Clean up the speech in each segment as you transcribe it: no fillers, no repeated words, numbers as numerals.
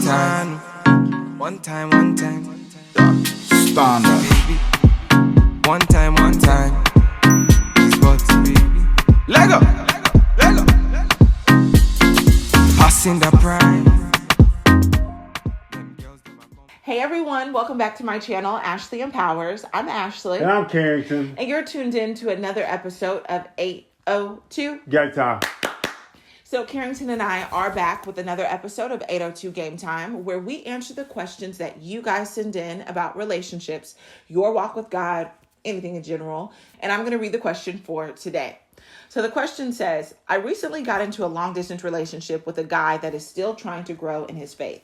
time. One time. Standard. Baby. One time. Sports, baby. Lego. Passing the prime. Hey everyone, welcome back to my channel, Ashley Empowers. I'm Ashley. And I'm Carrington. And you're tuned in to another episode of 802 Gametime. So Carrington and I are back with another episode of 802 Game Time, where we answer the questions that you guys send in about relationships, your walk with God, anything in general. And I'm going to read the question for today. So the question says, I recently got into a long distance relationship with a guy that is still trying to grow in his faith.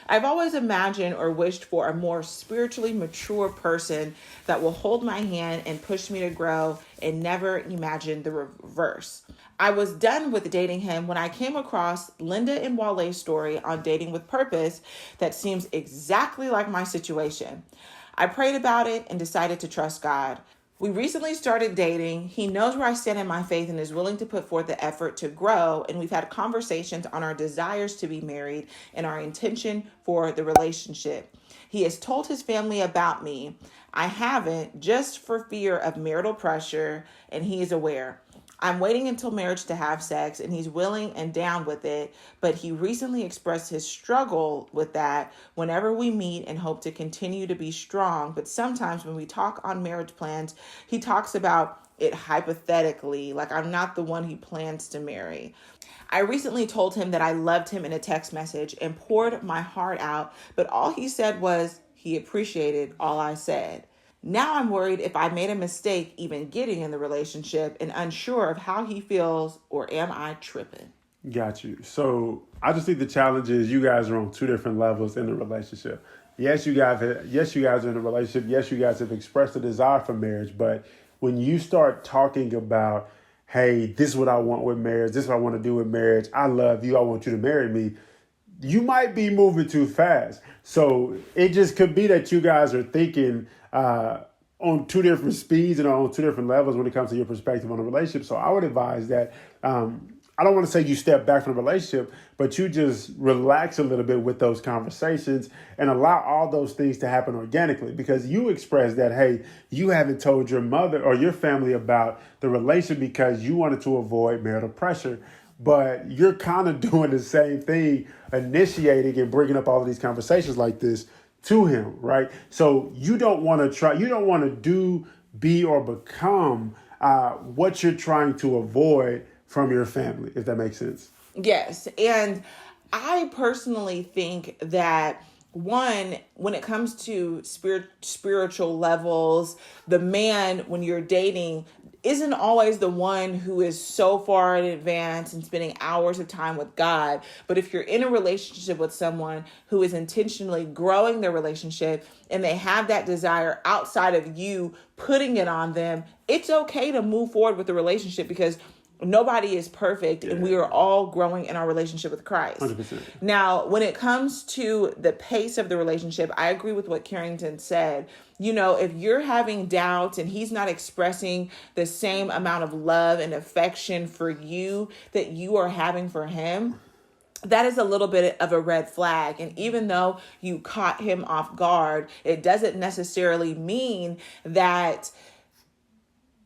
I've always imagined or wished for a more spiritually mature person that will hold my hand and push me to grow, and never imagined the reverse. I was done with dating him when I came across Linda and Wale's story on Dating with Purpose that seems exactly like my situation. I prayed about it and decided to trust God. We recently started dating. He knows where I stand in my faith and is willing to put forth the effort to grow. And we've had conversations on our desires to be married and our intention for the relationship. He has told his family about me. I haven't, just for fear of marital pressure, and he is aware. I'm waiting until marriage to have sex, and he's willing and down with it, but he recently expressed his struggle with that whenever we meet and hope to continue to be strong. But sometimes when we talk on marriage plans, he talks about it hypothetically, like I'm not the one he plans to marry. I recently told him that I loved him in a text message and poured my heart out, but all he said was he appreciated all I said. Now I'm worried if I made a mistake even getting in the relationship and unsure of how he feels, or am I tripping? Got you. So I just think the challenge is you guys are on two different levels in the relationship. Yes, you guys are in a relationship. Yes, you guys have expressed a desire for marriage. But when you start talking about, hey, this is what I want with marriage, this is what I want to do with marriage, I love you, I want you to marry me, you might be moving too fast. So it just could be that you guys are thinking on two different speeds and on two different levels when it comes to your perspective on a relationship. So I would advise that I don't want to say you step back from the relationship, but you just relax a little bit with those conversations and allow all those things to happen organically, because you expressed that, hey, you haven't told your mother or your family about the relationship because you wanted to avoid marital pressure. But you're kind of doing the same thing, initiating and bringing up all of these conversations like this to him, right? So you don't want to do, be, or become what you're trying to avoid from your family, if that makes sense. Yes. And I personally think that, one, when it comes to spiritual levels, the man, when you're dating, isn't always the one who is so far in advance and spending hours of time with God. But if you're in a relationship with someone who is intentionally growing their relationship and they have that desire outside of you putting it on them, it's okay to move forward with the relationship, because nobody is perfect, and we are all growing in our relationship with Christ. 100%. Now, when it comes to the pace of the relationship, I agree with what Carrington said. You know, if you're having doubts and he's not expressing the same amount of love and affection for you that you are having for him, that is a little bit of a red flag. And even though you caught him off guard, it doesn't necessarily mean that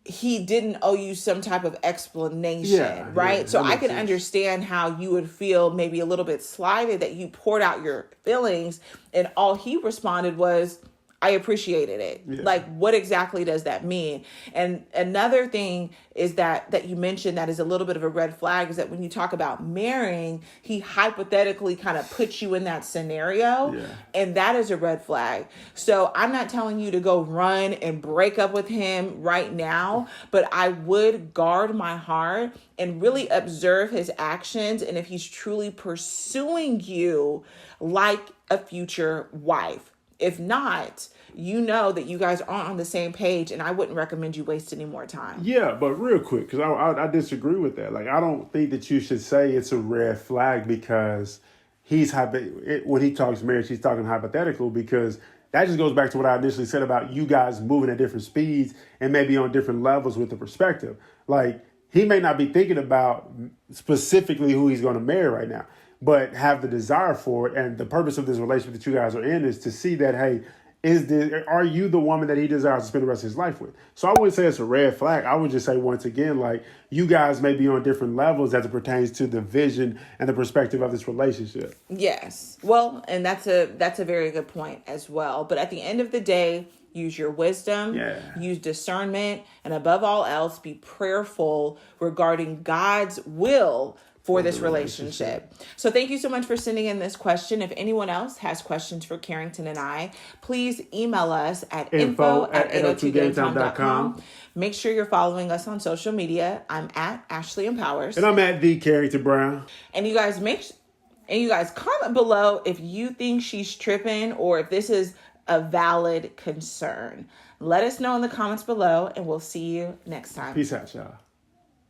he didn't owe you some type of explanation, right? Yeah, so I can sense. Understand how you would feel maybe a little bit slighted that you poured out your feelings and all he responded was, I appreciated it. Yeah. Like, what exactly does that mean? And another thing is that you mentioned that is a little bit of a red flag, is that when you talk about marrying, he hypothetically kind of puts you in that scenario. Yeah. And that is a red flag. So I'm not telling you to go run and break up with him right now, but I would guard my heart and really observe his actions. And if he's truly pursuing you like a future wife. If not, you know that you guys aren't on the same page, and I wouldn't recommend you waste any more time. Yeah, but real quick, because I disagree with that. Like, I don't think that you should say it's a red flag because when he talks marriage, he's talking hypothetical, because that just goes back to what I initially said about you guys moving at different speeds and maybe on different levels with the perspective. Like, he may not be thinking about specifically who he's going to marry right now. but have the desire for it. And the purpose of this relationship that you guys are in is to see that, hey, are you the woman that he desires to spend the rest of his life with? So I wouldn't say it's a red flag. I would just say, once again, like, you guys may be on different levels as it pertains to the vision and the perspective of this relationship. Yes. Well, and that's a very good point as well. But at the end of the day, use your wisdom, use discernment, and above all else, be prayerful regarding God's will for this relationship. So thank you so much for sending in this question. If anyone else has questions for Carrington and I, please email us at info@802gametime.com. Make sure you're following us on social media. I'm at Ashley Empowers. And I'm at the Carrington Brown. And you guys comment below if you think she's tripping or if this is a valid concern. Let us know in the comments below, and we'll see you next time. Peace out, y'all.